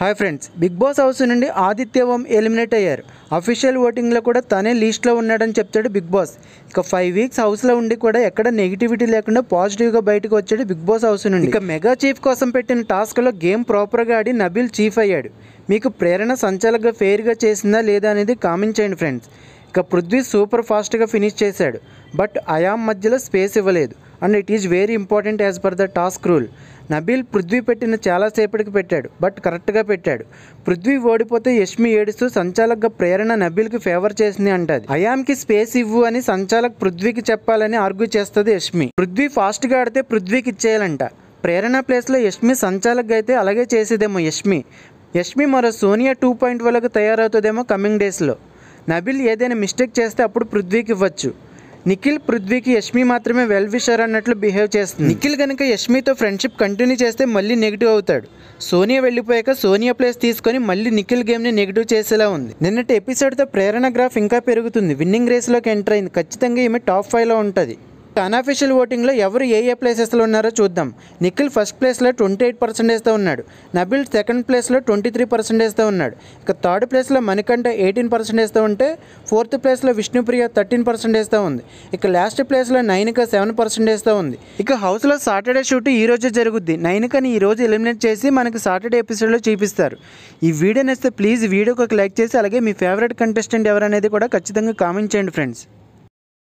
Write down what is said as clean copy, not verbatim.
Hi friends, Bigg Boss house నుండి Aditya Om eliminate అయ్యారు. Official ఓటింగ్లో కూడా తనే లీస్ట్లో ఉన్నాడని చెప్తాడు బిగ్ బాస్. ఇక 5 వీక్స్ హౌస్లో ఉండి కూడా ఎక్కడ నెగిటివిటీ లేకుండా పాజిటివ్గా బయటకు వచ్చాడు బిగ్ బాస్ హౌస్ నుండి. ఇక మెగా చీఫ్ కోసం పెట్టిన టాస్క్లో గేమ్ ప్రాపర్గా ఆడి నబీల్ చీఫ్ అయ్యాడు. మీకు ప్రేరణ సంచాలకుగా ఫెయిర్గా చేసిందా లేదా అనేది కామెంట్ చేయండి ఫ్రెండ్స్. ఇక పృథ్వీ సూపర్ ఫాస్ట్గా ఫినిష్ చేశాడు, బట్ అయామ్ మధ్యలో స్పేస్ ఇవ్వలేదు and it is very important as per the task rule. Nabeel Prithvi పెట్టిన చాలాసేపటికి పెట్టాడు, బట్ కరెక్ట్గా పెట్టాడు. పృథ్వీ ఓడిపోతే యష్మి ఏడుస్తూ సంచాలకుగా ప్రేరణ నబీల్కి ఫేవర్ చేసింది అంటది. అయామ్కి స్పేస్ ఇవ్వు అని సంచాలక్ పృథ్వీకి చెప్పాలని ఆర్గ్యూ చేస్తుంది యష్మి. పృథ్వీ ఫాస్ట్గా ఆడితే పృథ్వీకి ఇచ్చేయాలంట. ప్రేరణ ప్లేస్లో యష్మి సంచాలకుగా అయితే అలాగే చేసేదేమో యష్మి మరో సోనియా 2.0లకు తయారవుతుందేమో కమింగ్ డేస్లో. నబీల్ ఏదైనా మిస్టేక్ చేస్తే అప్పుడు పృథ్వీకి ఇవ్వచ్చు. నిఖిల్ పృథ్వీకి యష్మి మాత్రమే వెల్ విషర్ అన్నట్లు బిహేవ్ చేస్తుంది. నిఖిల్ కనుక యష్మితో ఫ్రెండ్షిప్ కంటిన్యూ చేస్తే మళ్ళీ నెగిటివ్ అవుతాడు. సోనియా వెళ్ళిపోయాక సోనియా ప్లేస్ తీసుకొని మళ్ళీ నిఖిల్ గేమ్ని నెగిటివ్ చేసేలా ఉంది. నిన్నటి ఎపిసోడ్తో ప్రేరణ గ్రాఫ్ ఇంకా పెరుగుతుంది. విన్నింగ్ రేస్లోకి ఎంటర్ అయింది. ఖచ్చితంగా ఈమె టాప్ 5లో ఉంటుంది. అన్అఫీషియల్ ఓటింగ్లో ఎవరు ఏ ప్లేసెస్లో ఉన్నారో చూద్దాం. నిఖిల్ ఫస్ట్ ప్లేస్లో 28%తో ఉన్నాడు. నబీల్ సెకండ్ ప్లేస్లో 23%తో ఉన్నాడు. ఇక థర్డ్ ప్లేస్లో మణికంఠ 18%తో ఉంటే ఫోర్త్ ప్లేస్లో విష్ణుప్రియ 13%తో ఉంది. ఇక లాస్ట్ ప్లేస్లో నైనిక 7%తో ఉంది. ఇక హౌస్లో సాటర్డే షూట్ ఈ రోజే జరుగుద్ది. నైనికని ఈ రోజు ఎలిమినేట్ చేసి మనకి సాటర్డే ఎపిసోడ్లో చూపిస్తారు. ఈ వీడియో నచ్చితే ప్లీజ్ వీడియోకి ఒక లైక్ చేసి అలాగే మీ ఫేవరెట్ కంటెస్టెంట్ ఎవరనేది కూడా ఖచ్చితంగా కామెంట్ చేయండి ఫ్రెండ్స్.